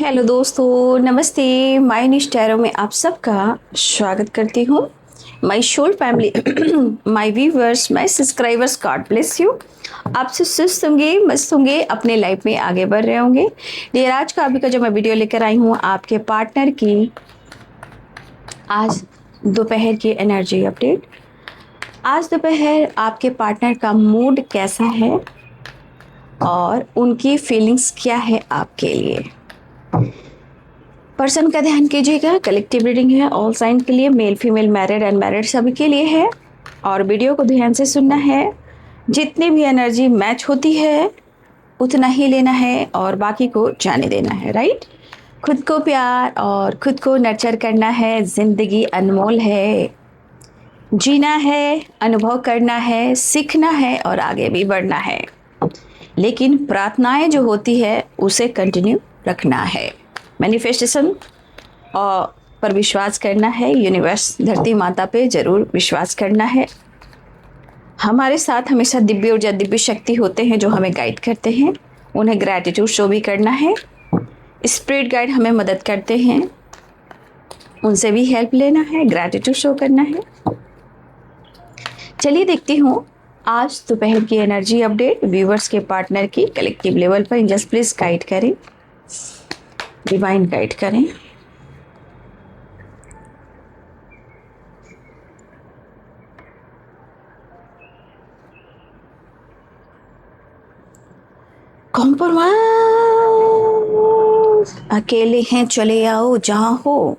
Hello दोस्तों, नमस्ते। My निश टैरो में आप सबका स्वागत करती हूँ। My soul family, my viewers, my subscribers, God bless you. आपसे सुस्त होंगे, मस्त होंगे, अपने लाइफ में आगे बढ़ रहे होंगे। डियर, आज का अभी का जो मैं वीडियो लेकर आई हूँ आपके पार्टनर की आज दोपहर की एनर्जी अपडेट। आज दोपहर आपके पार्टनर का मूड कैसा है और उनकी फीलिंग्स क्या है आपके लिए। पर्सन का ध्यान कीजिएगा। कलेक्टिव रीडिंग है, ऑल साइन के लिए, मेल फीमेल, मैरिड अनमैरिड सभी के लिए है। और वीडियो को ध्यान से सुनना है। जितनी भी एनर्जी मैच होती है उतना ही लेना है और बाकी को जाने देना है। राइट। खुद को प्यार और खुद को नर्चर करना है। जिंदगी अनमोल है, जीना है, अनुभव करना है, सीखना है और आगे भी बढ़ना है। लेकिन प्रार्थनाएं जो होती है उसे कंटिन्यू रखना है। मैनिफेस्टेशन और पर विश्वास करना है। यूनिवर्स, धरती माता पे जरूर विश्वास करना है। हमारे साथ हमेशा दिव्य ऊर्जा, दिव्य शक्ति होते हैं जो हमें गाइड करते हैं। उन्हें ग्रैटिट्यूड शो भी करना है। स्पिरिट गाइड हमें मदद करते हैं, उनसे भी हेल्प लेना है, ग्रैटिट्यूड शो करना है। चलिए देखती हूँ आज दोपहर की एनर्जी अपडेट व्यूवर्स के पार्टनर की कलेक्टिव लेवल पर। एंजल्स प्लीज गाइड करें, डिवाइन गाइड करें। कॉम्प्रोमाइज, अकेले हैं चले आओ, जहां हो,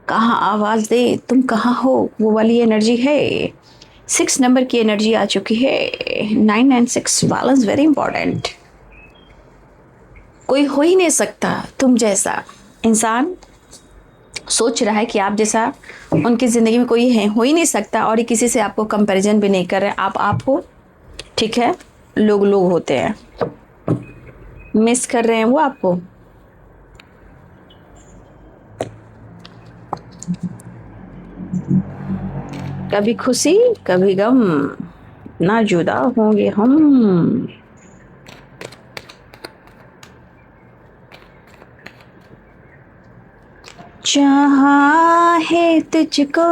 कहाँ आवाज दे, तुम कहाँ हो, वो वाली एनर्जी है। 6 नंबर की एनर्जी आ चुकी है। 9 and 6 बैलेंस वेरी इंपॉर्टेंट। कोई हो ही नहीं सकता तुम जैसा। इंसान सोच रहा है कि आप जैसा उनकी ज़िंदगी में कोई है, हो ही नहीं सकता। और ये किसी से आपको कंपैरिजन भी नहीं कर रहे। आप हो, ठीक है। लोग होते हैं, मिस कर रहे हैं वो आपको। कभी खुशी कभी गम, ना जुदा होंगे हम। चाहा है तुझको,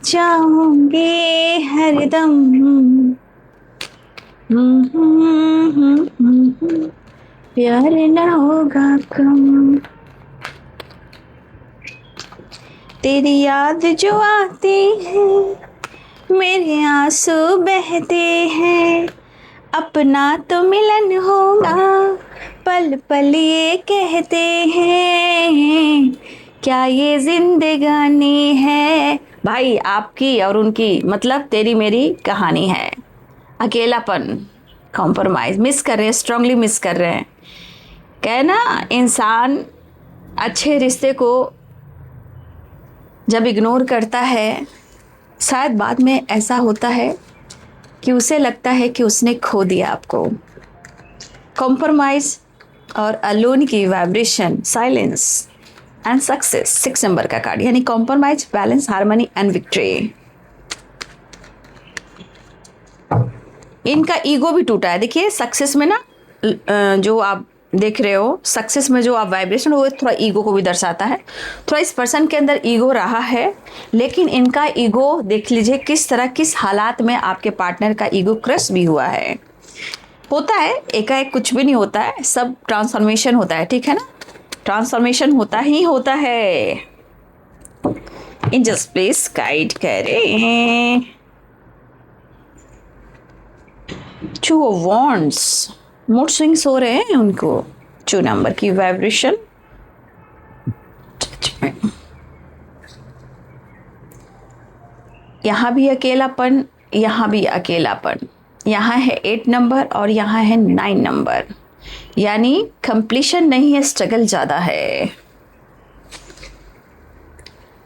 चाहूंगे हरदम। प्यार न होगा कम। तेरी याद जो आती है, मेरे आंसू बहते हैं। अपना तो मिलन होगा, पल पल ये कहते हैं। क्या ये जिंदगानी है। भाई, आपकी और उनकी मतलब तेरी मेरी कहानी है। अकेलापन, कॉम्प्रोमाइज मिस कर रहे हैं, स्ट्रांगली मिस कर रहे हैं। कहना इंसान अच्छे रिश्ते को जब इग्नोर करता है, शायद बाद में ऐसा होता है कि उसे लगता है कि उसने खो दिया आपको। कॉम्प्रोमाइज और अलोन की vibration, silence and success, 6 number का कार्ड, यानी compromise, balance, harmony and victory. इनका ईगो भी टूटा है। देखिए सक्सेस में ना, जो आप देख रहे हो, सक्सेस में जो आप वाइब्रेशन, वो थोड़ा ईगो को भी दर्शाता है। थोड़ा इस पर्सन के अंदर ईगो रहा है, लेकिन इनका ईगो देख लीजिए किस तरह, किस हालात में आपके पार्टनर का ईगो क्रश भी हुआ है। होता है, एकाएक कुछ भी नहीं होता है, सब ट्रांसफॉर्मेशन होता है, ठीक है ना। ट्रांसफॉर्मेशन होता ही होता है। एंजल्स प्लीज गाइड करें। Two of wands, mood swings हो रहे हैं उनको। 2 नंबर की वाइब्रेशन, यहाँ भी अकेलापन, यहाँ भी अकेलापन। यहाँ है 8 नंबर और यहाँ है 9 नंबर, यानी कंप्लीशन नहीं है, स्ट्रगल ज़्यादा है।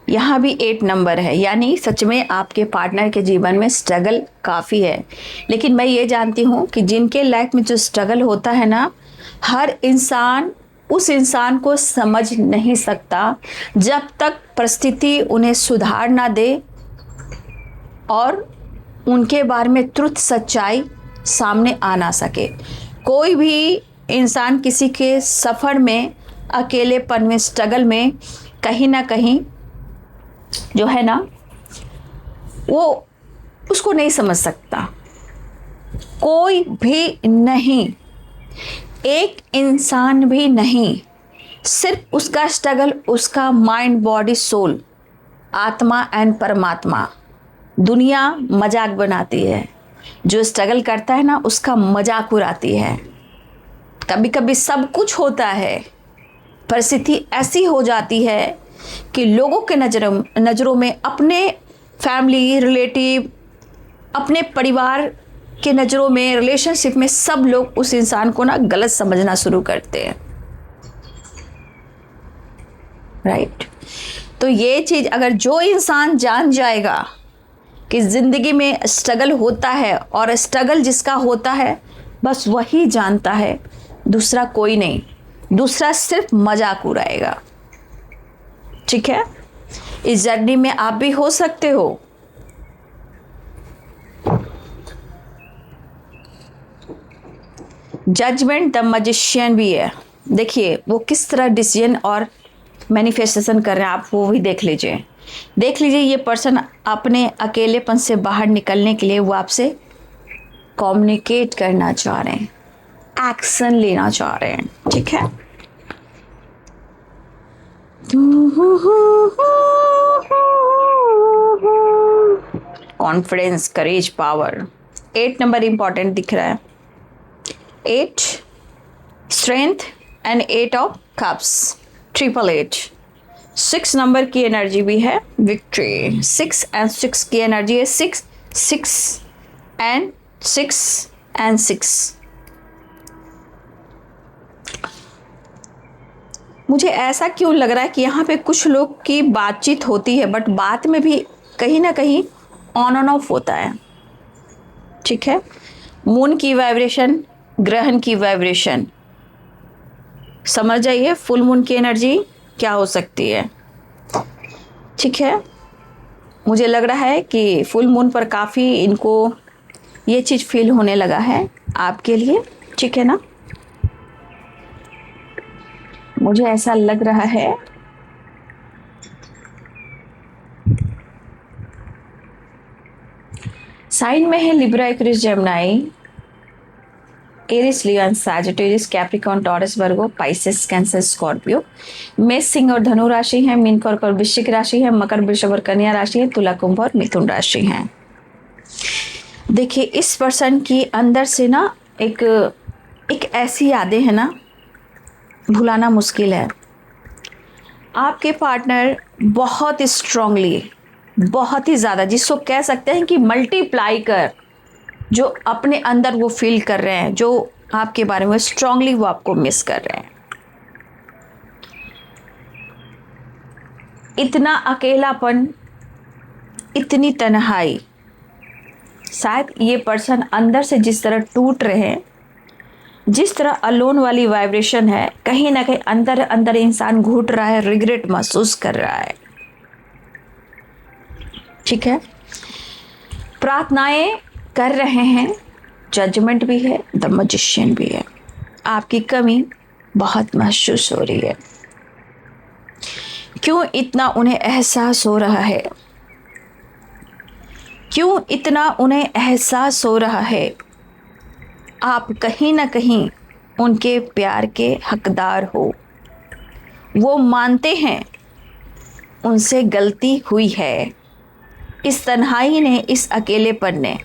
यहाँ भी 8 नंबर है, यानी सच में आपके पार्टनर के जीवन में स्ट्रगल काफ़ी है। लेकिन मैं ये जानती हूँ कि जिनके लाइफ में जो स्ट्रगल होता है ना, हर इंसान उस इंसान को समझ नहीं सकता जब तक परिस्थिति उन्हें सुधार ना दे और उनके बारे में ट्रुथ, सच्चाई सामने आ ना सके। कोई भी इंसान किसी के सफ़र में अकेलेपन में, स्ट्रगल में कहीं ना कहीं जो है ना वो उसको नहीं समझ सकता, कोई भी नहीं, एक इंसान भी नहीं। सिर्फ उसका स्ट्रगल, उसका माइंड, बॉडी, सोल, आत्मा एंड परमात्मा, दुनिया मजाक बनाती है। जो स्ट्रगल करता है ना उसका मजाक उड़ाती है। कभी कभी सब कुछ होता है, परिस्थिति ऐसी हो जाती है कि लोगों के नज़रों में, अपने फैमिली, रिलेटिव, अपने परिवार के नज़रों में, रिलेशनशिप में सब लोग उस इंसान को ना गलत समझना शुरू करते हैं। राइट। तो ये चीज़ अगर जो इंसान जान जाएगा कि ज़िंदगी में स्ट्रगल होता है और स्ट्रगल जिसका होता है बस वही जानता है, दूसरा कोई नहीं, दूसरा सिर्फ मजाक उड़ाएगा। ठीक है, इस जर्नी में आप भी हो सकते हो। जजमेंट द मैजिशियन भी है, देखिए वो किस तरह डिसीजन और मैनिफेस्टेशन कर रहे हैं, आप वो भी देख लीजिए। ये पर्सन अपने अकेलेपन से बाहर निकलने के लिए वो आपसे कम्युनिकेट करना चाह रहे हैं, एक्शन लेना चाह रहे हैं। ठीक है, कॉन्फिडेंस, करेज, पावर। 8 नंबर इंपॉर्टेंट दिख रहा है, 8 strength and 8 of cups, 888। 6 number की एनर्जी भी है, विक्ट्री। 6 एंड 6 की एनर्जी है, 6 6 एंड 6 एंड 6। मुझे ऐसा क्यों लग रहा है कि यहाँ पे कुछ लोग की बातचीत होती है बट बात में भी कहीं ना कहीं ऑन एंड ऑफ होता है। ठीक है, मून की वाइब्रेशन, ग्रहण की वाइब्रेशन, समझ जाइए फुल मून की एनर्जी क्या हो सकती है। ठीक है, मुझे लग रहा है कि फुल मून पर काफ़ी इनको ये चीज़ फील होने लगा है आपके लिए। ठीक है ना, मुझे ऐसा लग रहा है। साइन में है लिब्रा, एक्वेरियस, जेमिनी, एरिस, लियो, सैजिटेरियस, कैप्रिकॉर्न, टॉरस, वर्गो, पाइसेस, कैंसर, स्कॉर्पियो। मेष, सिंह और धनु राशि है, मीन, कर्क और वृश्चिक राशि है, मकर, वृषभ और कन्या राशि है, तुला, कुंभ और मिथुन राशि है। देखिए इस पर्सन की अंदर से ना एक ऐसी यादें हैं ना भुलाना मुश्किल है। आपके पार्टनर बहुत स्ट्रांगली, बहुत ही ज़्यादा, जिसको कह सकते हैं कि मल्टीप्लाई कर, जो अपने अंदर वो फील कर रहे हैं, जो आपके बारे में स्ट्रांगली वो आपको मिस कर रहे हैं। इतना अकेलापन, इतनी तन्हाई, शायद ये पर्सन अंदर से जिस तरह टूट रहे हैं, जिस तरह अलोन वाली वाइब्रेशन है, कहीं ना कहीं अंदर अंदर इंसान घुट रहा है, रिग्रेट महसूस कर रहा है। ठीक है, प्रार्थनाएं कर रहे हैं, जजमेंट भी है, द मैजिशियन भी है। आपकी कमी बहुत महसूस हो रही है। क्यों इतना उन्हें एहसास हो रहा है? क्यों इतना उन्हें एहसास हो रहा है? आप कहीं ना कहीं उनके प्यार के हकदार हो। वो मानते हैं उनसे गलती हुई है। इस तन्हाई ने, इस अकेलेपन ने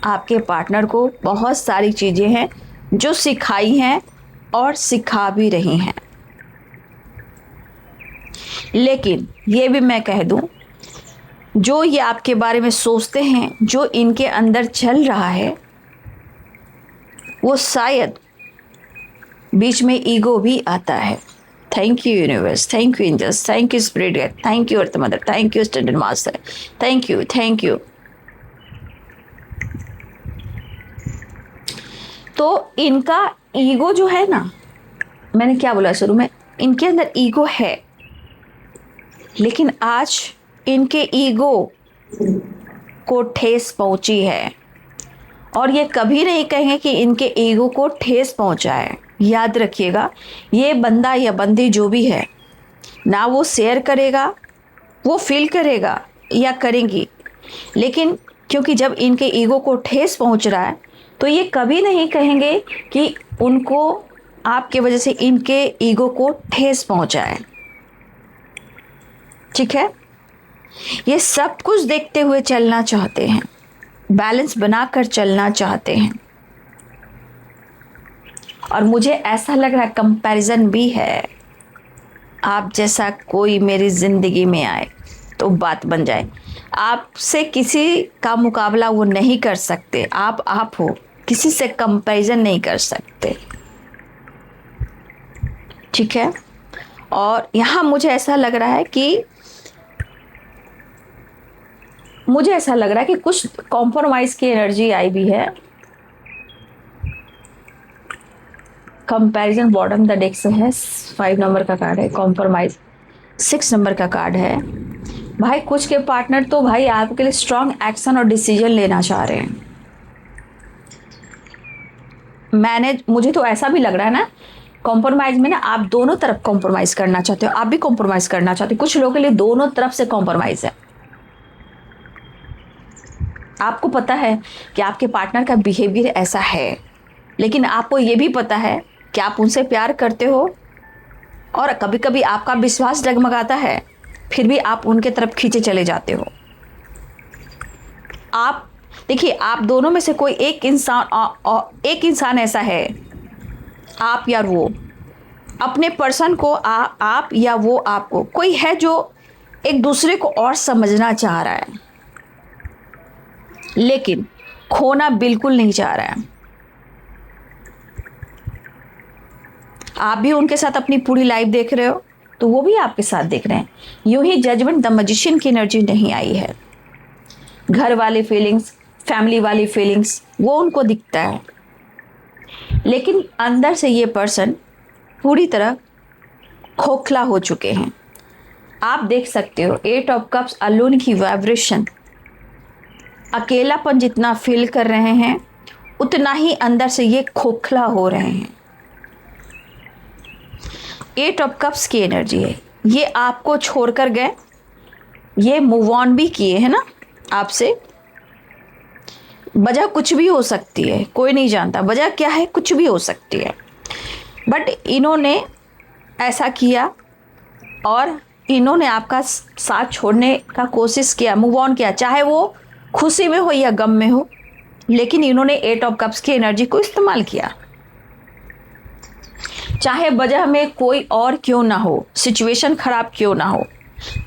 आपके पार्टनर को बहुत सारी चीज़ें हैं जो सिखाई हैं और सिखा भी रही हैं। लेकिन ये भी मैं कह दूं, जो ये आपके बारे में सोचते हैं, जो इनके अंदर चल रहा है, वो शायद बीच में ईगो भी आता है। Thank you universe, thank you angels, thank you spirit guide, thank you earth mother, thank you standard master, thank you, thank you. तो इनका ईगो जो है ना, मैंने क्या बोला शुरू में, इनके अंदर ईगो है, लेकिन आज इनके ईगो को ठेस पहुंची है। और ये कभी नहीं कहेंगे कि इनके ईगो को ठेस पहुंचा है, याद रखिएगा, ये बंदा या बंदी जो भी है ना, वो शेयर करेगा, वो फील करेगा या करेंगी, लेकिन क्योंकि जब इनके ईगो को ठेस पहुंच रहा है तो ये कभी नहीं कहेंगे कि उनको आपके वजह से इनके ईगो को ठेस पहुंचा है। ठीक है, ये सब कुछ देखते हुए चलना चाहते हैं, बैलेंस बनाकर चलना चाहते हैं। और मुझे ऐसा लग रहा है कंपैरिजन भी है, आप जैसा कोई मेरी जिंदगी में आए तो बात बन जाए। आपसे किसी का मुकाबला वो नहीं कर सकते, आप हो, किसी से कंपैरिजन नहीं कर सकते। ठीक है, और यहाँ मुझे ऐसा लग रहा है कि कुछ कॉम्प्रोमाइज की एनर्जी आई भी है। कंपैरिजन बॉटम द डेक से है, 5 नंबर का कार्ड है। कॉम्प्रोमाइज 6 नंबर का कार्ड है। भाई कुछ के पार्टनर तो भाई आपके लिए स्ट्रॉन्ग एक्शन और डिसीजन लेना चाह रहे हैं। मुझे तो ऐसा भी लग रहा है ना, कॉम्प्रोमाइज में ना आप दोनों तरफ कॉम्प्रोमाइज करना चाहते हो, आप भी कॉम्प्रोमाइज करना चाहते हो। कुछ लोगों के लिए दोनों तरफ से कॉम्प्रोमाइज है। आपको पता है कि आपके पार्टनर का बिहेवियर ऐसा है, लेकिन आपको ये भी पता है कि आप उनसे प्यार करते हो और कभी कभी आपका विश्वास डगमगाता है, फिर भी आप उनके तरफ खींचे चले जाते हो। आप देखिए, आप दोनों में से कोई एक इंसान ऐसा है, आप या वो, अपने पर्सन को आप या वो आपको, कोई है जो एक दूसरे को और समझना चाह रहा है, लेकिन खोना बिल्कुल नहीं चाह रहा है। आप भी उनके साथ अपनी पूरी लाइफ देख रहे हो, तो वो भी आपके साथ देख रहे हैं। यूं ही जजमेंट द मैजिशियन की एनर्जी नहीं आई है। घर वाली फीलिंग्स, फैमिली वाली फीलिंग्स, वो उनको दिखता है, लेकिन अंदर से ये पर्सन पूरी तरह खोखला हो चुके हैं। आप देख सकते हो 8 ऑफ कप्स अलोन की वाइब्रेशन, अकेलापन जितना फील कर रहे हैं उतना ही अंदर से ये खोखला हो रहे हैं। 8 ऑफ कप्स की एनर्जी है, ये आपको छोड़कर गए, ये मूव ऑन भी किए हैं ना आपसे। वजह कुछ भी हो सकती है, कोई नहीं जानता वजह क्या है, कुछ भी हो सकती है, बट इन्होंने ऐसा किया और इन्होंने आपका साथ छोड़ने का कोशिश किया, मूव ऑन किया, चाहे वो खुशी में हो या गम में हो, लेकिन इन्होंने 8 ऑफ कप्स की एनर्जी को इस्तेमाल किया। चाहे वजह में कोई और क्यों ना हो, सिचुएशन खराब क्यों ना हो,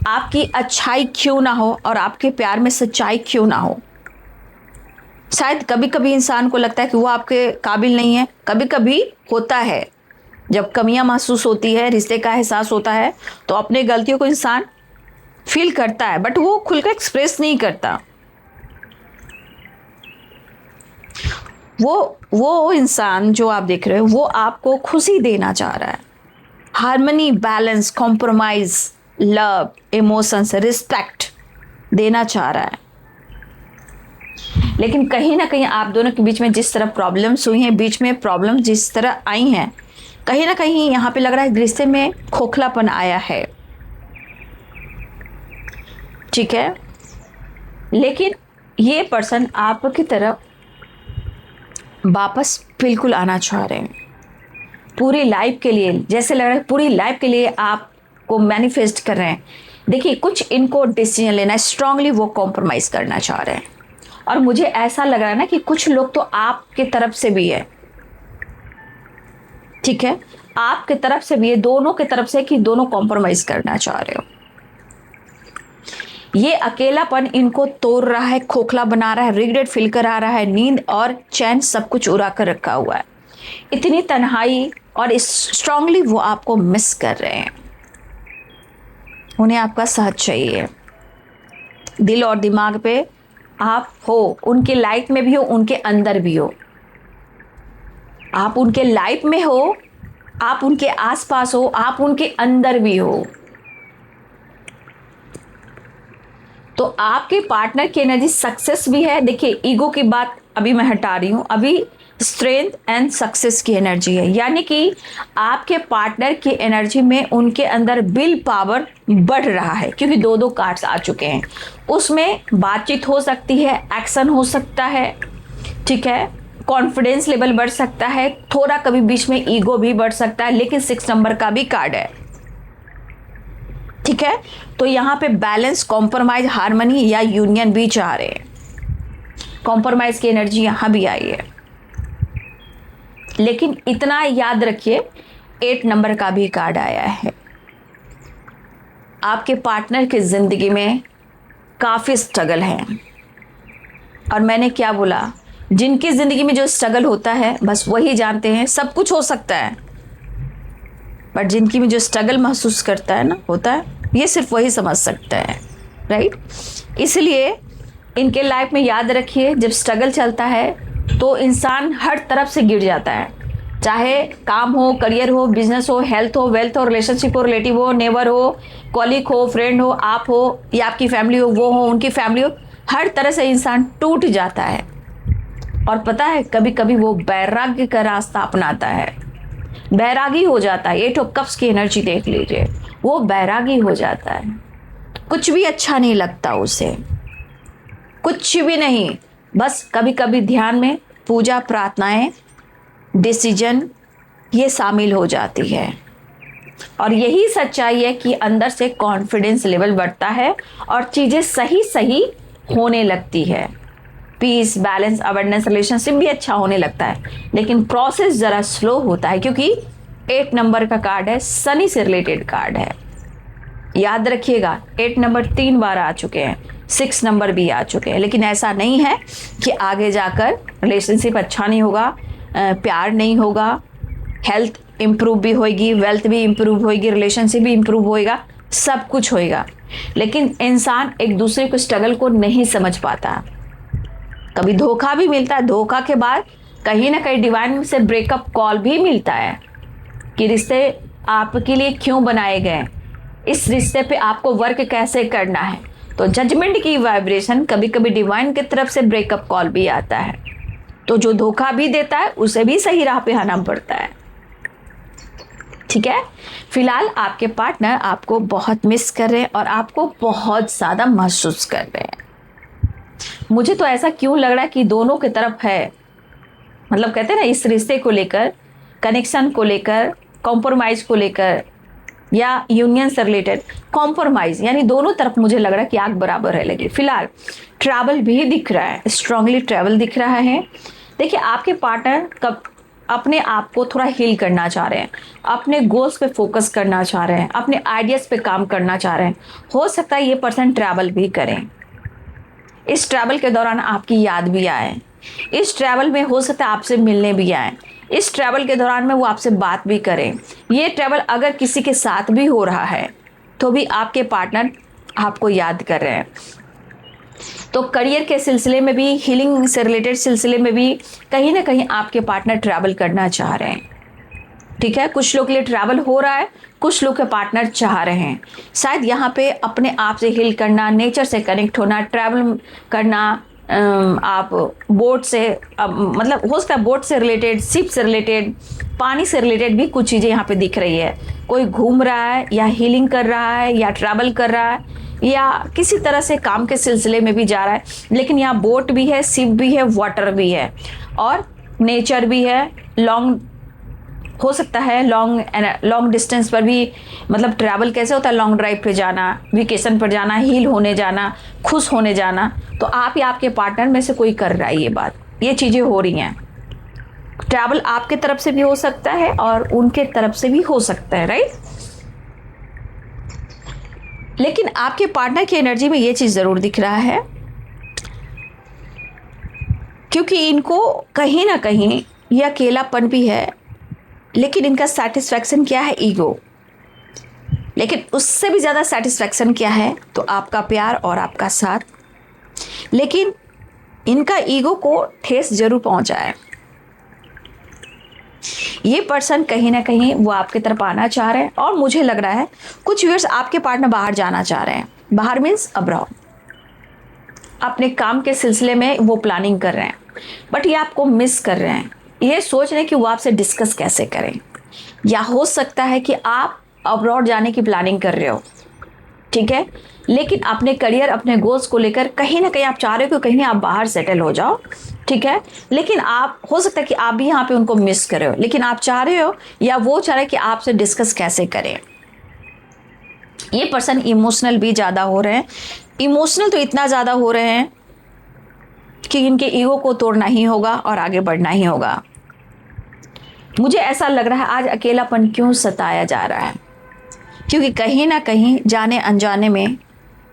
आपकी अच्छाई क्यों ना हो और आपके प्यार में सच्चाई क्यों ना हो, शायद कभी कभी इंसान को लगता है कि वो आपके काबिल नहीं है। कभी कभी होता है, जब कमियां महसूस होती है, रिश्ते का एहसास होता है, तो अपने गलतियों को इंसान फील करता है, बट वो खुलकर एक्सप्रेस नहीं करता। वो इंसान जो आप देख रहे हो, वो आपको खुशी देना चाह रहा है, harmony, balance, compromise, love, emotions, respect देना चाह रहा है। लेकिन कहीं ना कहीं आप दोनों के बीच में जिस तरह प्रॉब्लम्स हुई हैं, बीच में प्रॉब्लम्स जिस तरह आई हैं, कहीं ना कहीं यहाँ पे लग रहा है रिश्ते में खोखलापन आया है। ठीक है, लेकिन ये पर्सन आपकी तरफ वापस बिल्कुल आना चाह रहे हैं पूरी लाइफ के लिए, जैसे लग रहा है पूरी लाइफ के लिए आपको मैनिफेस्ट कर रहे हैं। देखिए, कुछ इनको डिसीजन लेना है, स्ट्रांगली वो कॉम्प्रोमाइज करना चाह रहे हैं। और मुझे ऐसा लग रहा है ना कि कुछ लोग तो आपके तरफ से भी है, ठीक है, आपके तरफ से भी है, दोनों के तरफ से, कि दोनों कॉम्प्रोमाइज करना चाह रहे हो। ये अकेलापन इनको तोड़ रहा है, खोखला बना रहा है, रिग्रेट फील करा रहा है, नींद और चैन सब कुछ उड़ा कर रखा हुआ है। इतनी तन्हाई और स्ट्रांगली वो आपको मिस कर रहे हैं, उन्हें आपका साथ चाहिए। दिल और दिमाग पे आप हो, उनके लाइफ में भी हो, उनके अंदर भी हो। आप उनके लाइफ में हो, आप उनके आसपास हो, आप उनके अंदर भी हो। तो आपके पार्टनर की एनर्जी सक्सेस भी है। देखिए, ईगो की बात अभी मैं हटा रही हूं, अभी स्ट्रेंथ एंड सक्सेस की एनर्जी है, यानी कि आपके पार्टनर की एनर्जी में उनके अंदर विल पावर बढ़ रहा है, क्योंकि दो दो कार्ड्स आ चुके हैं। उसमें बातचीत हो सकती है, एक्शन हो सकता है, ठीक है, कॉन्फिडेंस लेवल बढ़ सकता है, थोड़ा कभी बीच में ईगो भी बढ़ सकता है, लेकिन 6 नंबर का भी कार्ड है, ठीक है। तो यहां पे बैलेंस, कॉम्प्रोमाइज, हार्मनी या यूनियन भी चाह रहे हैं। कॉम्प्रोमाइज की एनर्जी यहां भी आई है, लेकिन इतना याद रखिए 8 नंबर का भी कार्ड आया है। आपके पार्टनर की जिंदगी में काफी स्ट्रगल है, और मैंने क्या बोला, जिनकी जिंदगी में जो स्ट्रगल होता है बस वही जानते हैं। सब कुछ हो सकता है, बट जिनकी में जो स्ट्रगल महसूस करता है ना, होता है, ये सिर्फ वही समझ सकता है, राइट। इसलिए इनके लाइफ में याद रखिए, जब स्ट्रगल चलता है तो इंसान हर तरफ से गिर जाता है, चाहे काम हो, करियर हो, बिजनेस हो, हेल्थ हो, वेल्थ हो, रिलेशनशिप हो, रिलेटिव हो, नेबर हो, कॉलीग हो, फ्रेंड हो, आप हो या आपकी फैमिली हो, वो हो, उनकी फैमिली हो, हर तरह से इंसान टूट जाता है। और पता है, कभी कभी वो वैराग्य का रास्ता अपनाता है, बैरागी हो जाता है। 8 ऑफ कप्स की एनर्जी देख लीजिए, वो बैरागी हो जाता है, कुछ भी अच्छा नहीं लगता उसे, कुछ भी नहीं। बस कभी कभी ध्यान में पूजा, प्रार्थनाएं, डिसीजन ये शामिल हो जाती है। और यही सच्चाई है कि अंदर से कॉन्फिडेंस लेवल बढ़ता है और चीजें सही सही होने लगती है। पीस, बैलेंस, अवेयरनेस, रिलेशनशिप भी अच्छा होने लगता है, लेकिन प्रोसेस जरा स्लो होता है, क्योंकि 8 नंबर का कार्ड है, शनि से रिलेटेड कार्ड है। याद रखिएगा, 8 नंबर 3 बार आ चुके हैं, 6 नंबर भी आ चुके हैं, लेकिन ऐसा नहीं है कि आगे जाकर रिलेशनशिप अच्छा नहीं होगा, प्यार नहीं होगा, हेल्थ इंप्रूव भी होगी, वेल्थ भी इंप्रूव होगी, रिलेशनशिप भी इंप्रूव होएगा, सब कुछ होएगा। लेकिन इंसान एक दूसरे को स्ट्रगल को नहीं समझ पाता, कभी धोखा भी मिलता है, धोखा के बाद कहीं ना कहीं डिवाइन से ब्रेकअप कॉल भी मिलता है कि रिश्ते आपके लिए क्यों बनाए गए, इस रिश्ते पे आपको वर्क कैसे करना है। तो जजमेंट की वाइब्रेशन, कभी कभी डिवाइन की तरफ से ब्रेकअप कॉल भी आता है, तो जो धोखा भी देता है उसे भी सही राह पे आना पड़ता है, ठीक है। फिलहाल आपके पार्टनर आपको बहुत मिस कर रहे हैं और आपको बहुत ज्यादा महसूस कर रहे हैं। मुझे तो ऐसा क्यों लग रहा है कि दोनों की तरफ है, मतलब कहते हैं ना, इस रिश्ते को लेकर, कनेक्शन को लेकर, कॉम्प्रोमाइज को लेकर या यूनियन से रिलेटेड कॉम्प्रोमाइज, यानी दोनों तरफ मुझे लग रहा है कि आग बराबर है लगी। फिलहाल ट्रैवल भी दिख रहा है, स्ट्रांगली ट्रैवल दिख रहा है। देखिए, आपके पार्टनर कब अपने आप को थोड़ा हील करना चाह रहे हैं, अपने गोल्स पे फोकस करना चाह रहे हैं, अपने आइडियाज पे काम करना चाह रहे हैं। हो सकता है ये पर्सन ट्रैवल भी करें, इस ट्रैवल के दौरान आपकी याद भी आए, इस ट्रैवल में हो सकता है आपसे मिलने भी आए, इस ट्रैवल के दौरान में वो आपसे बात भी करें। ये ट्रैवल अगर किसी के साथ भी हो रहा है तो भी आपके पार्टनर आपको याद कर रहे हैं। तो करियर के सिलसिले में भी, हीलिंग से रिलेटेड सिलसिले में भी कहीं ना कहीं आपके पार्टनर ट्रैवल करना चाह रहे हैं, ठीक है। कुछ लोग के लिए ट्रैवल हो रहा है, कुछ लोग के पार्टनर चाह रहे हैं शायद यहाँ पे अपने आप से हील करना, नेचर से कनेक्ट होना, ट्रैवल करना। आप बोट से, मतलब हो सकता है बोट से रिलेटेड, शिप से रिलेटेड, पानी से रिलेटेड भी कुछ चीज़ें यहाँ पे दिख रही है। कोई घूम रहा है या हीलिंग कर रहा है या ट्रैवल कर रहा है या किसी तरह से काम के सिलसिले में भी जा रहा है, लेकिन यहाँ बोट भी है, शिप भी है, वाटर भी है और नेचर भी है। लॉन्ग हो सकता है, लॉन्ग डिस्टेंस पर भी, मतलब ट्रैवल कैसे होता है, लॉन्ग ड्राइव पे जाना, वेकेशन पर जाना, हील होने जाना, खुश होने जाना। तो आप या आपके पार्टनर में से कोई कर रहा है ये बात, ये चीज़ें हो रही हैं। ट्रैवल आपके तरफ से भी हो सकता है और उनके तरफ से भी हो सकता है, राइट। लेकिन आपके पार्टनर की एनर्जी में ये चीज़ ज़रूर दिख रहा है, क्योंकि इनको कहीं ना कहीं ये अकेलापन भी है, लेकिन इनका सेटिस्फैक्शन क्या है, ईगो। लेकिन उससे भी ज़्यादा सेटिस्फैक्शन क्या है, तो आपका प्यार और आपका साथ। लेकिन इनका ईगो को ठेस जरूर पहुंचा है। ये पर्सन कहीं ना कहीं वो आपकी तरफ आना चाह रहे हैं और मुझे लग रहा है कुछ व्यूअर्स आपके पार्टनर बाहर जाना चाह रहे हैं। बाहर मीन्स अब्रॉड, अपने काम के सिलसिले में वो प्लानिंग कर रहे हैं, बट ये आपको मिस कर रहे हैं। ये सोच रहे हैं कि वो आपसे डिस्कस कैसे करें, या हो सकता है कि आप अब्रॉड जाने की प्लानिंग कर रहे हो, ठीक है, लेकिन अपने करियर, अपने गोल्स को लेकर कहीं ना कहीं आप चाह रहे हो कि कहीं आप बाहर सेटल हो जाओ, ठीक है, लेकिन आप, हो सकता है कि आप भी यहाँ पे उनको मिस कर रहे हो, लेकिन आप चाह रहे हो या वो चाह रहे हैं कि आपसे डिस्कस कैसे करें। ये पर्सन इमोशनल भी ज़्यादा हो रहे हैं, इमोशनल तो इतना ज़्यादा हो रहे हैं कि इनके ईगो को तोड़ना ही होगा और आगे बढ़ना ही होगा। मुझे ऐसा लग रहा है आज अकेलापन क्यों सताया जा रहा है, क्योंकि कहीं ना कहीं जाने अनजाने में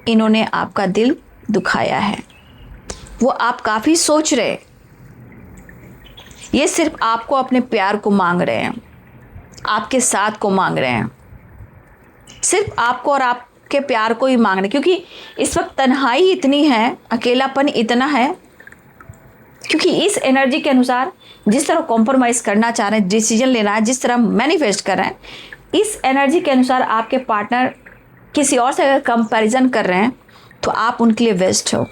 इन्होंने आपका दिल दुखाया है। वो आप काफ़ी सोच रहे, ये सिर्फ आपको, अपने प्यार को मांग रहे हैं, आपके साथ को मांग रहे हैं, सिर्फ आपको और आपके प्यार को ही मांग रहे हैं, क्योंकि इस वक्त तन्हाई इतनी है, अकेलापन इतना है, क्योंकि इस एनर्जी के अनुसार जिस तरह कॉम्प्रोमाइज़ करना चाह रहे हैं, डिसीजन लेना है, जिस तरह मैनिफेस्ट कर रहे हैं, इस एनर्जी के अनुसार आपके पार्टनर किसी और से अगर कंपैरिजन कर रहे हैं तो आप उनके लिए वेस्ट हो,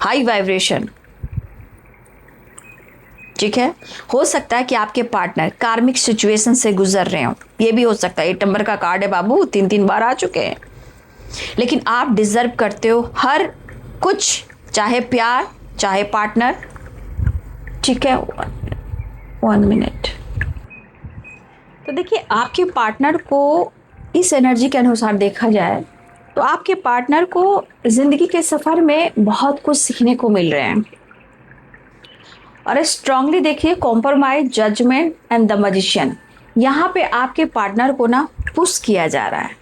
हाई वाइब्रेशन, ठीक है। हो सकता है कि आपके पार्टनर कार्मिक सिचुएशन से गुजर रहे हो, ये भी हो सकता है। 8 नंबर का कार्ड है बाबू, 3 बार आ चुके हैं, लेकिन आप डिजर्व करते हो हर कुछ, चाहे प्यार, चाहे पार्टनर, ठीक है। 1 मिनट। तो देखिए, आपके पार्टनर को इस एनर्जी के अनुसार देखा जाए तो आपके पार्टनर को ज़िंदगी के सफ़र में बहुत कुछ सीखने को मिल रहे हैं, और स्ट्रांगली देखिए, compromise, judgement and the magician, यहाँ पे आपके पार्टनर को ना पुश किया जा रहा है,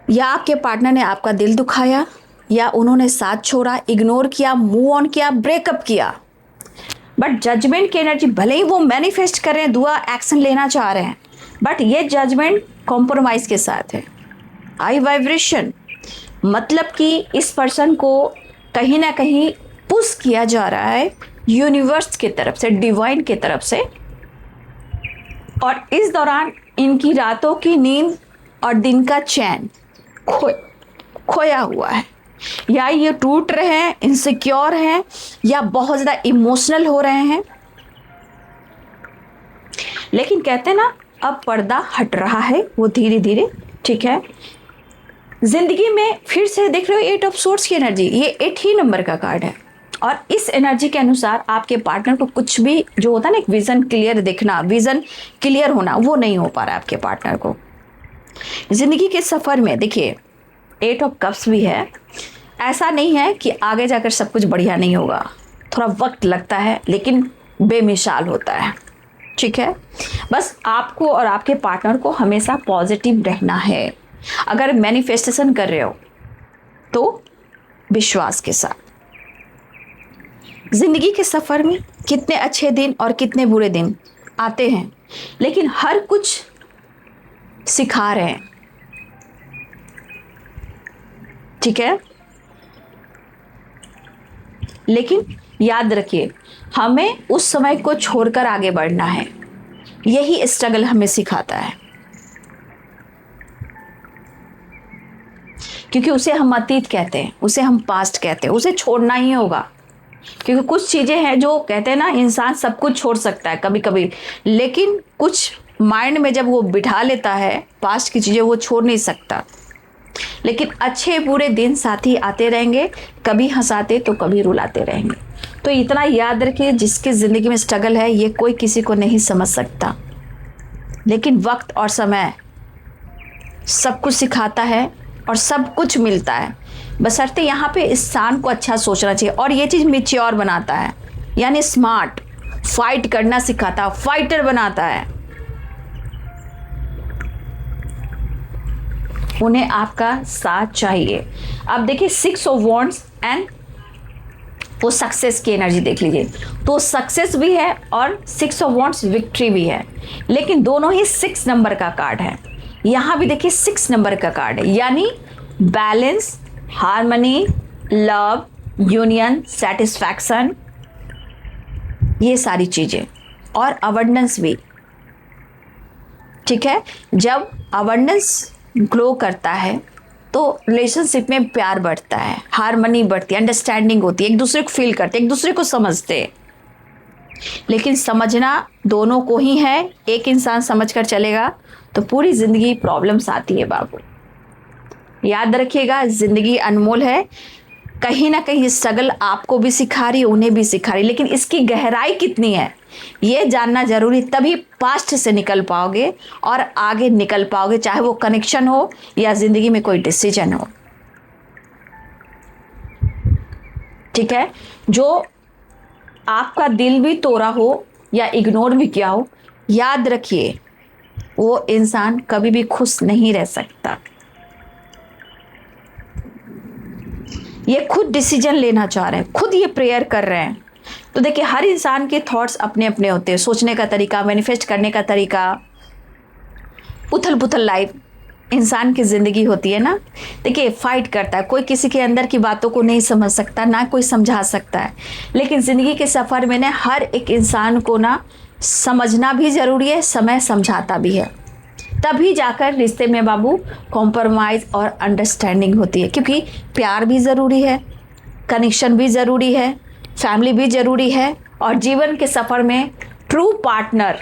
या आपके पार्टनर ने आपका दिल दुखाया, या उन्होंने साथ छोड़ा, इग्नोर किया, मूव ऑन किया, ब्रेकअप किया। बट जजमेंट की एनर्जी, भले ही वो मैनिफेस्ट कर रहे हैं, दुआ, एक्शन लेना चाह रहे हैं, बट ये जजमेंट कॉम्प्रोमाइज़ के साथ है, हाई वाइब्रेशन, मतलब कि इस पर्सन को कहीं ना कहीं पुश किया जा रहा है यूनिवर्स की तरफ से, डिवाइन की तरफ से, और इस दौरान इनकी रातों की नींद और दिन का चैन खोया हुआ है, या ये टूट रहे हैं, इनसिक्योर हैं, या बहुत ज़्यादा इमोशनल हो रहे हैं। लेकिन कहते हैं ना, अब पर्दा हट रहा है वो धीरे धीरे, ठीक है। जिंदगी में फिर से देख रहे हो 8 ऑफ सोर्ड्स की एनर्जी, ये 8 ही नंबर का कार्ड है, और इस एनर्जी के अनुसार आपके पार्टनर को कुछ भी जो होता है ना, एक विजन क्लियर दिखना, विजन क्लियर होना, वो नहीं हो पा रहा है आपके पार्टनर को जिंदगी के सफर में। देखिए, 8 ऑफ कप्स भी है, ऐसा नहीं है कि आगे जाकर सब कुछ बढ़िया नहीं होगा, थोड़ा वक्त लगता है, लेकिन बेमिसाल होता है, ठीक है। बस आपको और आपके पार्टनर को हमेशा पॉजिटिव रहना है। अगर मैनिफेस्टेशन कर रहे हो तो विश्वास के साथ। जिंदगी के सफर में कितने अच्छे दिन और कितने बुरे दिन आते हैं, लेकिन हर कुछ सिखा रहे हैं, ठीक है। लेकिन याद रखिए, हमें उस समय को छोड़कर आगे बढ़ना है, यही स्ट्रगल हमें सिखाता है, क्योंकि उसे हम अतीत कहते हैं, उसे हम पास्ट कहते हैं, उसे छोड़ना ही होगा। क्योंकि कुछ चीज़ें हैं जो कहते हैं ना, इंसान सब कुछ छोड़ सकता है कभी कभी, लेकिन कुछ माइंड में जब वो बिठा लेता है पास्ट की चीज़ें, वो छोड़ नहीं सकता। लेकिन अच्छे बुरे दिन साथी आते रहेंगे, कभी हंसाते तो कभी रुलाते रहेंगे। तो इतना याद रखिए, जिसकी ज़िंदगी में स्ट्रगल है, ये कोई किसी को नहीं समझ सकता, लेकिन वक्त और समय सब कुछ सिखाता है और सब कुछ मिलता है, बशर्ते यहाँ पे इंसान को अच्छा सोचना चाहिए। और ये चीज़ मैच्योर बनाता है, यानी स्मार्ट, फाइट करना सिखाता, फाइटर बनाता है। उन्हें आपका साथ चाहिए। अब देखिए, 6 ऑफ वॉन्ड्स एंड वो सक्सेस की एनर्जी देख लीजिए, तो सक्सेस भी है और 6 ऑफ वॉन्ड्स विक्ट्री भी है, लेकिन दोनों ही 6 नंबर का कार्ड है। यहाँ भी देखिए 6 नंबर का कार्ड है, यानी balance, harmony, love, union, satisfaction, ये सारी चीज़ें, और अबंडेंस भी, ठीक है। जब अबंडेंस ग्लो करता है तो रिलेशनशिप में प्यार बढ़ता है, हार्मनी बढ़ती है, अंडरस्टैंडिंग होती है, एक दूसरे को फील करते, एक दूसरे को समझते, लेकिन समझना दोनों को ही है। एक इंसान समझकर चलेगा तो पूरी ज़िंदगी प्रॉब्लम्स आती है बाबू। याद रखिएगा, ज़िंदगी अनमोल है। कहीं ना कहीं स्ट्रगल आपको भी सिखा रही है, उन्हें भी सिखा रही है, लेकिन इसकी गहराई कितनी है ये जानना जरूरी, तभी पास्ट से निकल पाओगे और आगे निकल पाओगे, चाहे वो कनेक्शन हो या ज़िंदगी में कोई डिसीजन हो। ठीक है, जो आपका दिल भी तोड़ा हो या इग्नोर भी किया हो, याद रखिए वो इंसान कभी भी खुश नहीं रह सकता। ये खुद डिसीजन लेना चाह रहे हैं, खुद ये प्रेयर कर रहे हैं। तो देखिए, हर इंसान के थॉट्स अपने अपने होते हैं, सोचने का तरीका, मैनिफेस्ट करने का तरीका। उथल पुथल लाइफ इंसान की ज़िंदगी होती है ना। देखिए, फाइट करता है, कोई किसी के अंदर की बातों को नहीं समझ सकता, ना कोई समझा सकता है। लेकिन ज़िंदगी के सफ़र में ना हर एक इंसान को ना समझना भी ज़रूरी है, समय समझाता भी है। तभी जाकर रिश्ते में बाबू कॉम्प्रोमाइज़ और अंडरस्टैंडिंग होती है, क्योंकि प्यार भी ज़रूरी है, कनेक्शन भी ज़रूरी है, फैमिली भी ज़रूरी है, और जीवन के सफ़र में ट्रू पार्टनर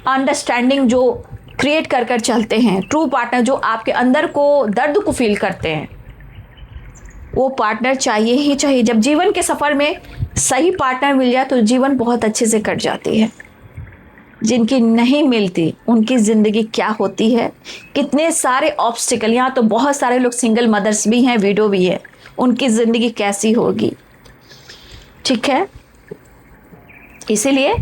अंडरस्टैंडिंग जो क्रिएट कर कर चलते हैं, ट्रू पार्टनर जो आपके अंदर को दर्द को फील करते हैं, वो पार्टनर चाहिए ही चाहिए। जब जीवन के सफ़र में सही पार्टनर मिल जाए तो जीवन बहुत अच्छे से कट जाती है। जिनकी नहीं मिलती उनकी ज़िंदगी क्या होती है, कितने सारे ऑब्स्टिकल, यहाँ तो बहुत सारे लोग सिंगल मदर्स भी हैं, विडो भी है, उनकी ज़िंदगी कैसी होगी। ठीक है, इसीलिए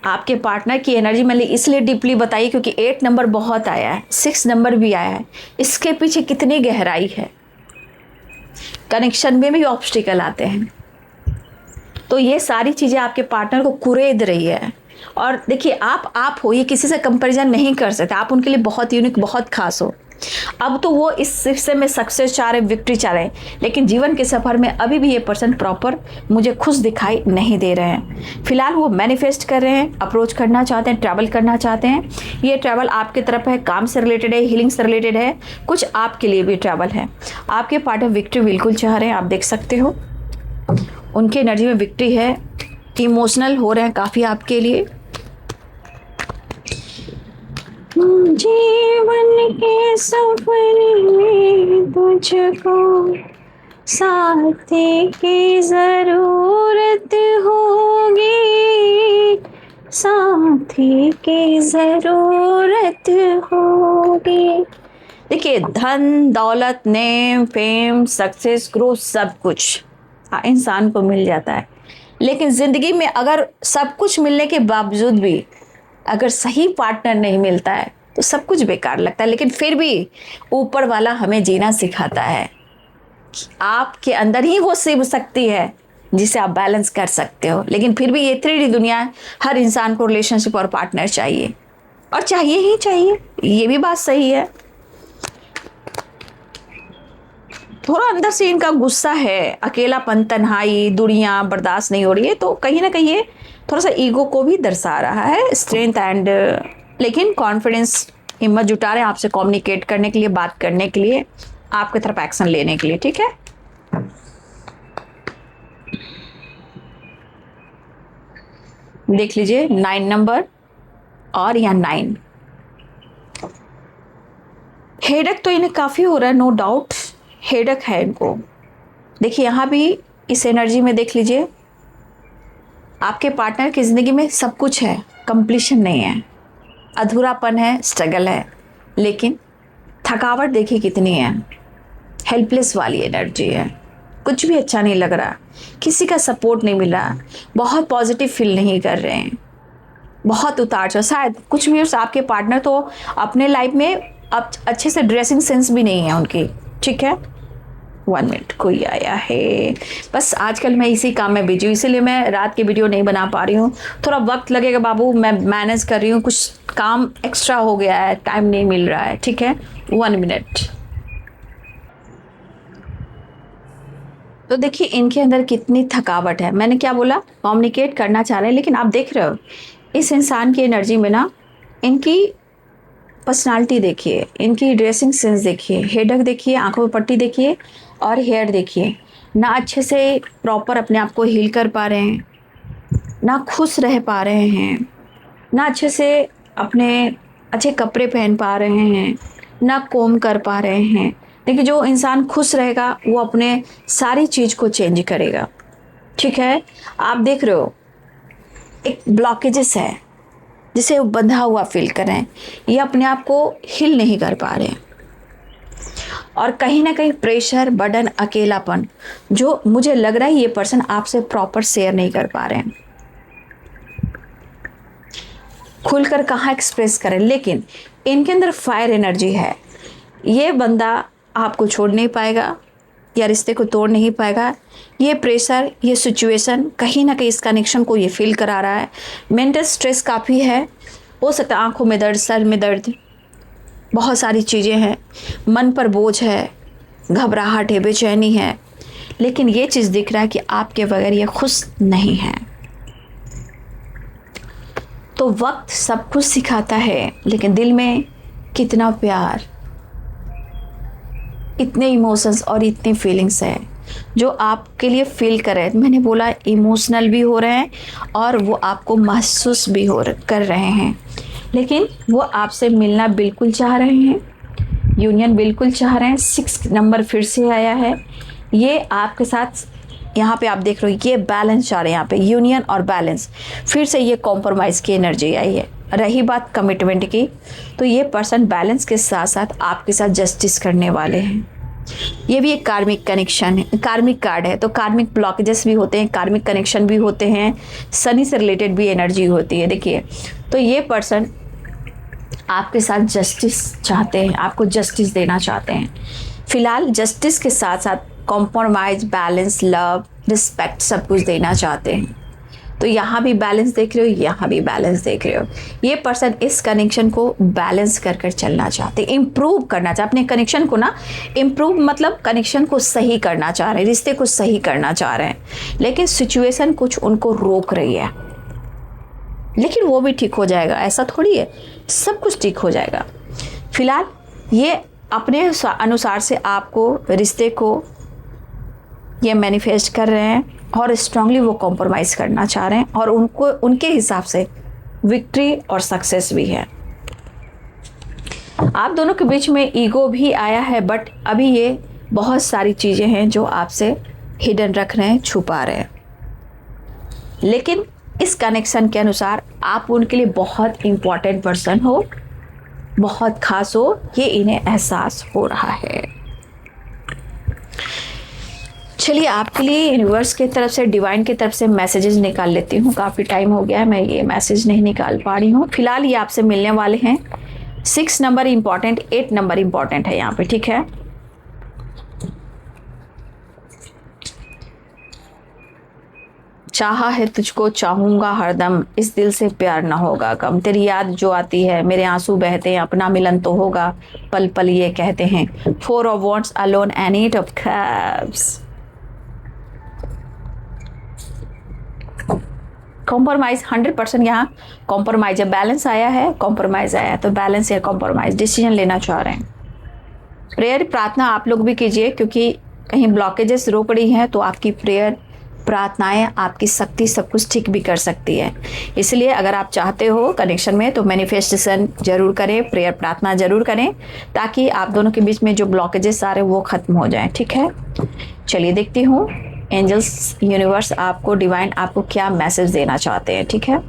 आपके पार्टनर की एनर्जी मैंने इसलिए डीपली बताई क्योंकि 8 नंबर बहुत आया है, 6 नंबर भी आया है, इसके पीछे कितनी गहराई है। कनेक्शन में भी ऑब्स्टिकल आते हैं, तो ये सारी चीज़ें आपके पार्टनर को कुरेद रही है। और देखिए, आप हो, ये किसी से कंपैरिजन नहीं कर सकते, आप उनके लिए बहुत यूनिक, बहुत खास हो। अब तो वो इस हिस्से में सक्सेस चाह रहे, विक्ट्री चाह रहे हैं, लेकिन जीवन के सफ़र में अभी भी ये पर्सन प्रॉपर मुझे खुश दिखाई नहीं दे रहे हैं। फिलहाल वो मैनिफेस्ट कर रहे हैं, अप्रोच करना चाहते हैं, ट्रैवल करना चाहते हैं। ये ट्रैवल आपकी तरफ है, काम से रिलेटेड है, हीलिंग से रिलेटेड है, कुछ आपके लिए भी ट्रैवल है। आपके पार्टनर विक्ट्री बिल्कुल चाह रहे हैं, आप देख सकते हो उनकी एनर्जी में विक्ट्री है, इमोशनल हो रहे हैं काफ़ी आपके लिए। जीवन के सफर में तुझको साथी की जरूरत होगी, साथी की जरूरत होगी। देखिए, धन दौलत, नेम, फेम, सक्सेस, ग्रोथ, सब कुछ इंसान को मिल जाता है, लेकिन ज़िंदगी में अगर सब कुछ मिलने के बावजूद भी अगर सही पार्टनर नहीं मिलता है तो सब कुछ बेकार लगता है। लेकिन फिर भी ऊपर वाला हमें जीना सिखाता है कि आपके अंदर ही वो शिव शक्ति है जिसे आप बैलेंस कर सकते हो। लेकिन फिर भी ये 3D दुनिया है, हर इंसान को रिलेशनशिप और पार्टनर चाहिए, और चाहिए ही चाहिए, ये भी बात सही है। थोड़ा अंदर से इनका गुस्सा है, अकेलापन, तन्हाई, दूरियां बर्दाश्त नहीं हो रही है, तो कहीं ना कहीं ये थोड़ा सा ईगो को भी दर्शा रहा है, स्ट्रेंथ एंड, लेकिन कॉन्फिडेंस, हिम्मत जुटा रहे हैं आपसे कम्युनिकेट करने के लिए, बात करने के लिए, आपकी तरफ एक्शन लेने के लिए। ठीक है, देख लीजिए 9 नंबर और यहाँ 9। हेडेक तो इन्हें काफ़ी हो रहा है, नो डाउट हेडेक है इनको। देखिए, यहाँ भी इस एनर्जी में देख लीजिए, आपके पार्टनर की ज़िंदगी में सब कुछ है, कंप्लीशन नहीं है, अधूरापन है, स्ट्रगल है, लेकिन थकावट देखिए कितनी है, हेल्पलेस वाली एनर्जी है, कुछ भी अच्छा नहीं लग रहा, किसी का सपोर्ट नहीं मिल रहा, बहुत पॉजिटिव फील नहीं कर रहे हैं, बहुत उतार चढ़ाव। शायद कुछ भी आपके पार्टनर तो अपने लाइफ में अब अच्छे से ड्रेसिंग सेंस भी नहीं है उनकी। ठीक है, 1 मिनट, कोई आया है। बस आजकल मैं इसी काम में बिजी हूँ, इसीलिए मैं रात की वीडियो नहीं बना पा रही हूँ, थोड़ा वक्त लगेगा बाबू, मैं मैनेज कर रही हूँ, कुछ काम एक्स्ट्रा हो गया है, टाइम नहीं मिल रहा है। ठीक है, 1 मिनट। तो देखिए, इनके अंदर कितनी थकावट है। मैंने क्या बोला, कम्युनिकेट करना चाह रहे हैं, लेकिन आप देख रहे हो इस इंसान की एनर्जी में ना, इनकी पर्सनालिटी देखिए, इनकी ड्रेसिंग सेंस देखिए, हेडक देखिए, आंखों में पट्टी देखिए और हेयर देखिए, ना अच्छे से प्रॉपर अपने आप को हील कर पा रहे हैं, ना खुश रह पा रहे हैं, ना अच्छे से अपने अच्छे कपड़े पहन पा रहे हैं, ना कोम कर पा रहे हैं। देखिए, जो इंसान खुश रहेगा वो अपने सारी चीज़ को चेंज करेगा। ठीक है, आप देख रहे हो एक ब्लॉकेजेस है जिसे वो बंधा हुआ फील कर रहे हैं, ये अपने आप को हिल नहीं कर पा रहे हैं, और कहीं ना कहीं प्रेशर, बर्डन, अकेलापन, जो मुझे लग रहा है ये पर्सन आपसे प्रॉपर शेयर नहीं कर पा रहे हैं, खुलकर कहाँ एक्सप्रेस करें। लेकिन इनके अंदर फायर एनर्जी है, ये बंदा आपको छोड़ नहीं पाएगा या रिश्ते को तोड़ नहीं पाएगा। ये प्रेशर, ये सिचुएशन कहीं ना कहीं इस कनेक्शन को ये फील करा रहा है। मेंटल स्ट्रेस काफ़ी है, हो सकता है आंखों में दर्द, सर में दर्द, बहुत सारी चीज़ें हैं, मन पर बोझ है, घबराहट है, बेचैनी है। लेकिन ये चीज़ दिख रहा है कि आपके बगैर ये खुश नहीं है। तो वक्त सब कुछ सिखाता है, लेकिन दिल में कितना प्यार, इतने इमोशंस और इतनी फीलिंग्स है जो आपके लिए फील कर रहे हैं। मैंने बोला इमोशनल भी हो रहे हैं और वो आपको महसूस भी कर रहे हैं। लेकिन वो आपसे मिलना बिल्कुल चाह रहे हैं, यूनियन बिल्कुल चाह रहे हैं। 6 नंबर फिर से आया है, ये आपके साथ यहाँ पे आप देख रहे हो, ये बैलेंस चाह रहे हैं। यहाँ पे यूनियन और बैलेंस, फिर से ये कॉम्प्रोमाइज़ की एनर्जी आई है। रही बात कमिटमेंट की, तो ये पर्सन बैलेंस के साथ साथ आपके साथ जस्टिस करने वाले हैं। ये भी एक कार्मिक कनेक्शन है, कार्मिक कार्ड है, तो कार्मिक ब्लॉकेजेस भी होते हैं, कार्मिक कनेक्शन भी होते हैं, शनि से रिलेटेड भी एनर्जी होती है। देखिए, तो ये पर्सन आपके साथ जस्टिस चाहते हैं, आपको जस्टिस देना चाहते हैं। फिलहाल जस्टिस के साथ साथ कॉम्प्रोमाइज, बैलेंस, लव, रिस्पेक्ट सब कुछ देना चाहते हैं। तो यहाँ भी बैलेंस देख रहे हो, यहाँ भी बैलेंस देख रहे हो। ये पर्सन इस कनेक्शन को बैलेंस कर कर चलना चाहते हैं, इम्प्रूव करना चाहते, अपने कनेक्शन को ना इम्प्रूव, मतलब कनेक्शन को सही करना चाह रहे हैं, रिश्ते को सही करना चाह रहे हैं। लेकिन सिचुएशन कुछ उनको रोक रही है, लेकिन वो भी ठीक हो जाएगा, ऐसा थोड़ी है, सब कुछ ठीक हो जाएगा। फिलहाल ये अपने अनुसार से आपको, रिश्ते को ये मैनिफेस्ट कर रहे हैं और स्ट्रांगली वो कॉम्प्रोमाइज़ करना चाह रहे हैं, और उनको उनके हिसाब से विक्ट्री और सक्सेस भी है। आप दोनों के बीच में ईगो भी आया है, बट अभी ये बहुत सारी चीज़ें हैं जो आपसे हिडन रख रहे हैं, छुपा रहे हैं। लेकिन इस कनेक्शन के अनुसार आप उनके लिए बहुत इम्पॉर्टेंट पर्सन हो, बहुत खास हो, ये इन्हें एहसास हो रहा है। चलिए, आपके लिए यूनिवर्स की तरफ से, डिवाइन की तरफ से मैसेजेस निकाल लेती हूँ। काफ़ी टाइम हो गया है, मैं ये मैसेज नहीं निकाल पा रही हूँ। फिलहाल ये आपसे मिलने वाले हैं। 6 नंबर इम्पॉर्टेंट, 8 नंबर इम्पॉर्टेंट है यहाँ पे, ठीक है। चाहा है तुझको, चाहूंगा हरदम, इस दिल से प्यार ना होगा कम, तेरी याद जो आती है मेरे आंसू बहते हैं, अपना मिलन तो होगा पल पल ये कहते हैं। 4 of Wands alone and 8 of Cups। Compromise 100% यहाँ कॉम्प्रोमाइज है, बैलेंस आया है, कॉम्प्रोमाइज आया है, तो बैलेंस या कॉम्प्रोमाइज डिसीजन लेना चाह रहे हैं। प्रेयर, प्रार्थना आप लोग भी कीजिए, क्योंकि कहीं ब्लॉकेजेस रोक रही हैं, तो आपकी प्रेयर, प्रार्थनाएं, आपकी शक्ति सब कुछ ठीक भी कर सकती है। इसलिए अगर आप चाहते हो कनेक्शन में, तो मैनिफेस्टेशन जरूर करें, प्रेयर, प्रार्थना जरूर करें, ताकि आप दोनों के बीच में जो ब्लॉकेजेस आ रहे हैं वो खत्म हो जाए, ठीक है। चलिए देखती हूँ एंजल्स, यूनिवर्स आपको, डिवाइन आपको क्या मैसेज देना चाहते हैं, ठीक है।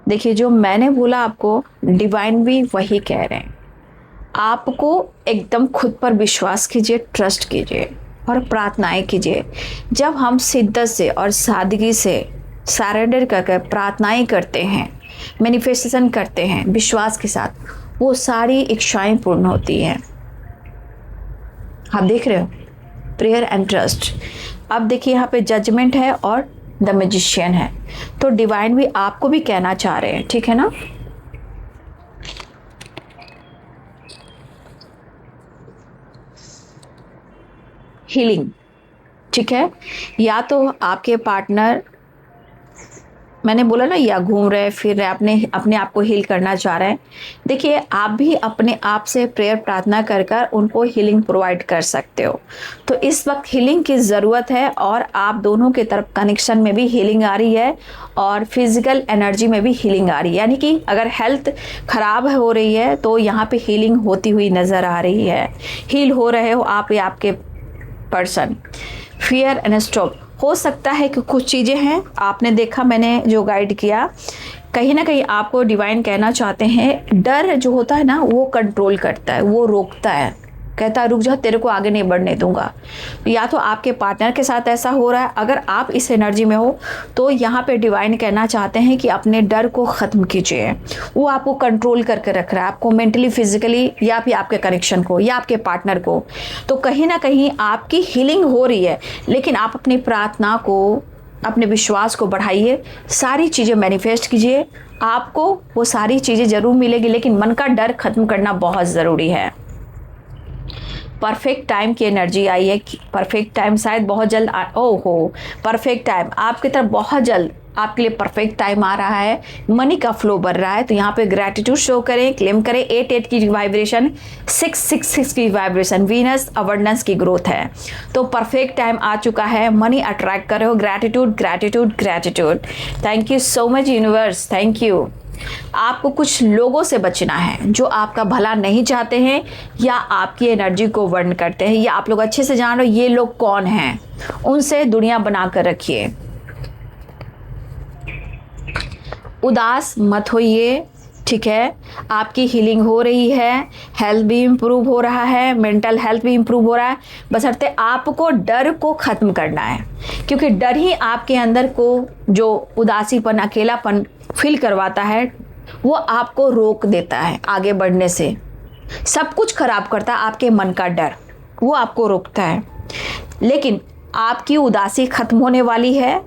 देखिए, जो मैंने बोला आपको, डिवाइन भी वही कह रहे हैं। आपको एकदम खुद पर विश्वास कीजिए, ट्रस्ट कीजिए और प्रार्थनाएं कीजिए। जब हम शिद्दत से और सादगी से सरेंडर करके प्रार्थनाएं करते हैं, मैनिफेस्टेशन करते हैं विश्वास के साथ, वो सारी इच्छाएं पूर्ण होती हैं। आप देख रहे हो, प्रेयर एंड ट्रस्ट। अब देखिए, यहाँ पे जजमेंट है और द मैजिशियन है, तो डिवाइन भी आपको भी कहना चाह रहे हैं, ठीक है ना। हीलिंग, ठीक है। या तो आपके पार्टनर मैंने बोला ना, या घूम रहे फिर रहे, अपने आप को हील करना चाह रहे हैं, देखिए आप भी अपने आप से प्रेयर प्रार्थना कर कर उनको हीलिंग प्रोवाइड कर सकते हो। तो इस वक्त हीलिंग की ज़रूरत है और आप दोनों की तरफ कनेक्शन में भी हीलिंग आ रही है और फिजिकल एनर्जी में भी हीलिंग आ रही है। यानी कि अगर हेल्थ ख़राब हो रही है तो यहाँ पे हीलिंग होती हुई नज़र आ रही है। हील हो रहे हो आप या आपके पर्सन। फियर एंड स्टॉप, हो सकता है कि कुछ चीज़ें हैं आपने देखा, मैंने जो गाइड किया, कहीं ना कहीं आपको डिवाइन कहना चाहते हैं, डर जो होता है ना वो कंट्रोल करता है, वो रोकता है, कहता है रुक जा, तेरे को आगे नहीं बढ़ने दूंगा। या तो आपके पार्टनर के साथ ऐसा हो रहा है, अगर आप इस एनर्जी में हो तो यहाँ पे डिवाइन कहना चाहते हैं कि अपने डर को ख़त्म कीजिए। वो आपको कंट्रोल करके रख रहा है, आपको मेंटली, फिजिकली, या फिर आपके कनेक्शन को या आपके पार्टनर को। तो कहीं ना कहीं आपकी हीलिंग हो रही है, लेकिन आप अपनी प्रार्थना को, अपने विश्वास को बढ़ाइए, सारी चीज़ें मैनिफेस्ट कीजिए, आपको वो सारी चीज़ें ज़रूर मिलेगी, लेकिन मन का डर ख़त्म करना बहुत ज़रूरी है। परफेक्ट टाइम की एनर्जी आई है, परफेक्ट टाइम शायद बहुत जल्द ओहो, परफेक्ट टाइम आपकी तरफ बहुत जल्द आपके लिए परफेक्ट टाइम आ रहा है, मनी का फ्लो बढ़ रहा है। तो यहाँ पे ग्रैटिट्यूड शो करें, क्लेम करें। 8 की वाइब्रेशन, 6 की वाइब्रेशन, वीनस अबंडेंस की ग्रोथ है। तो परफेक्ट टाइम आ चुका है, मनी अट्रैक्ट करो। Gratitude gratitude gratitude. Thank you so much universe, thank you. आपको कुछ लोगों से बचना है जो आपका भला नहीं चाहते हैं या आपकी एनर्जी को वर्न करते हैं, या आप लोग अच्छे से जान रहे हो ये लोग कौन हैं, उनसे दुनिया बनाकर रखिए। उदास मत होइए, ठीक है। आपकी हीलिंग हो रही है, हेल्थ भी इम्प्रूव हो रहा है, मेंटल हेल्थ भी इम्प्रूव हो रहा है, बशर्ते आपको डर को ख़त्म करना है, क्योंकि डर ही आपके अंदर को जो उदासीपन, अकेलापन फील करवाता है, वो आपको रोक देता है आगे बढ़ने से। सब कुछ खराब करता है आपके मन का डर, वो आपको रोकता है। लेकिन आपकी उदासी ख़त्म होने वाली है,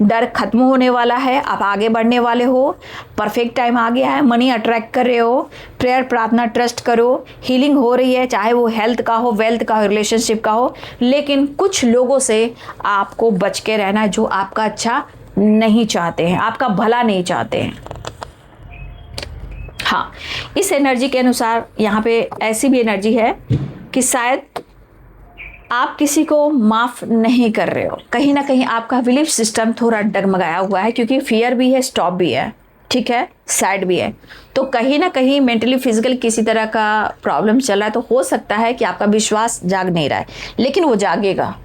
डर खत्म होने वाला है, आप आगे बढ़ने वाले हो। परफेक्ट टाइम आ गया है, मनी अट्रैक्ट कर रहे हो, प्रेयर प्रार्थना ट्रस्ट करो, हीलिंग हो रही है, चाहे वो हेल्थ का हो, वेल्थ का हो, रिलेशनशिप का हो। लेकिन कुछ लोगों से आपको बच के रहना है जो आपका अच्छा नहीं चाहते हैं, आपका भला नहीं चाहते हैं। हाँ, इस एनर्जी के अनुसार यहाँ पे ऐसी भी एनर्जी है कि शायद आप किसी को माफ़ नहीं कर रहे हो, कहीं ना कहीं आपका बिलीफ सिस्टम थोड़ा डगमगाया हुआ है, क्योंकि फियर भी है, स्टॉप भी है, ठीक है, सैड भी है। तो कहीं ना कहीं मेंटली फिजिकल किसी तरह का प्रॉब्लम चल रहा है। तो हो सकता है कि आपका विश्वास जाग नहीं रहा है, लेकिन वो जागेगा,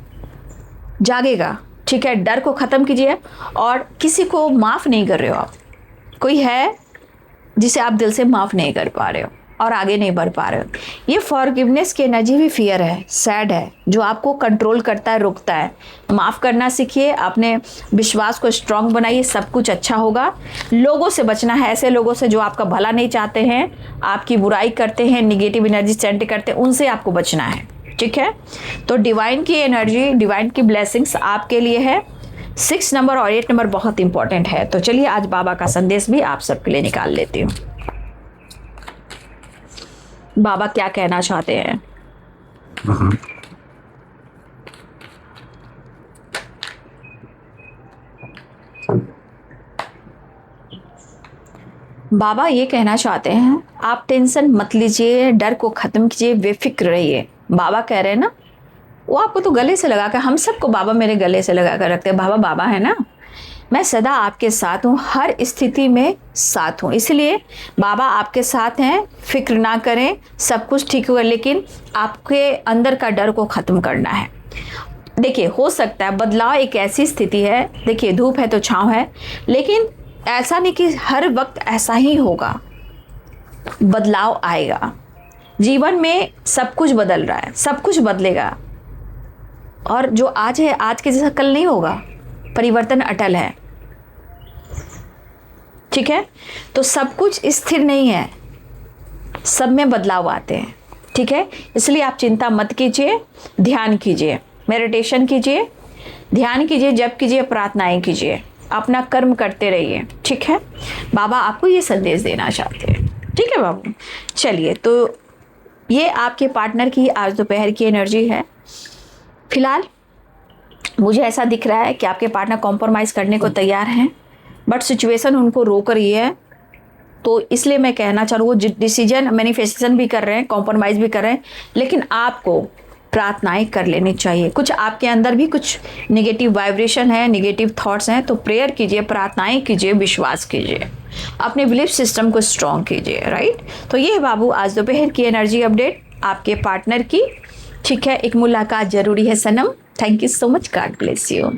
जागेगा, ठीक है। डर को ख़त्म कीजिए। और किसी को माफ़ नहीं कर रहे हो आप, कोई है जिसे आप दिल से माफ़ नहीं कर पा रहे हो और आगे नहीं बढ़ पा रहे हो। ये फॉरगिवनेस की एनर्जी भी फियर है, सैड है, जो आपको कंट्रोल करता है, रोकता है। माफ़ करना सीखिए, अपने विश्वास को स्ट्रांग बनाइए, सब कुछ अच्छा होगा। लोगों से बचना है, ऐसे लोगों से जो आपका भला नहीं चाहते हैं, आपकी बुराई करते हैं, निगेटिव एनर्जी सेंड करते हैं, उनसे आपको बचना है, ठीक है। तो डिवाइन की एनर्जी, डिवाइन की ब्लेसिंग्स आपके लिए है। 6 नंबर और 8 नंबर बहुत इंपॉर्टेंट है। तो चलिए आज बाबा का संदेश भी आप सबके लिए निकाल लेती हूँ। बाबा क्या कहना चाहते हैं? बाबा ये कहना चाहते हैं, आप टेंशन मत लीजिए, डर को ख़त्म कीजिए, बेफिक्र रहिए। बाबा कह रहे हैं ना, वो आपको तो गले से लगा कर, हम सबको बाबा मेरे गले से लगा कर रखते हैं। बाबा बाबा है ना, मैं सदा आपके साथ हूँ, हर स्थिति में साथ हूँ। इसलिए बाबा आपके साथ हैं, फिक्र ना करें, सब कुछ ठीक होगा। लेकिन आपके अंदर का डर को ख़त्म करना है। देखिए, हो सकता है बदलाव एक ऐसी स्थिति है, देखिए धूप है तो छाँव है, लेकिन ऐसा नहीं कि हर वक्त ऐसा ही होगा, बदलाव आएगा। जीवन में सब कुछ बदल रहा है, सब कुछ बदलेगा, और जो आज है आज के जैसा कल नहीं होगा। परिवर्तन अटल है, ठीक है। तो सब कुछ स्थिर नहीं है, सब में बदलाव आते हैं, ठीक है। इसलिए आप चिंता मत कीजिए, ध्यान कीजिए, मेडिटेशन कीजिए, ध्यान कीजिए, जप कीजिए, प्रार्थनाएं कीजिए, अपना कर्म करते रहिए, ठीक है। बाबा आपको ये संदेश देना चाहते हैं, ठीक है बाबू। चलिए, तो ये आपके पार्टनर की आज दोपहर की एनर्जी है। फिलहाल मुझे ऐसा दिख रहा है कि आपके पार्टनर कॉम्प्रोमाइज़ करने को तैयार हैं, बट सिचुएशन उनको रोक रही है। तो इसलिए मैं कहना चाहूँ, वो डिसीजन मैनिफेस्टेशन भी कर रहे हैं, कॉम्प्रोमाइज़ भी कर रहे हैं, लेकिन आपको प्रार्थनाएं कर लेनी चाहिए। कुछ आपके अंदर भी कुछ नेगेटिव वाइब्रेशन है, नेगेटिव थॉट्स हैं, तो प्रेयर कीजिए, प्रार्थनाएं कीजिए, विश्वास कीजिए, अपने बिलीफ सिस्टम को स्ट्रॉन्ग कीजिए, राइट। तो ये है बाबू आज दोपहर की एनर्जी अपडेट आपके पार्टनर की। ठीक है, एक मुलाकात जरूरी है सनम। Thank you so much, God bless you.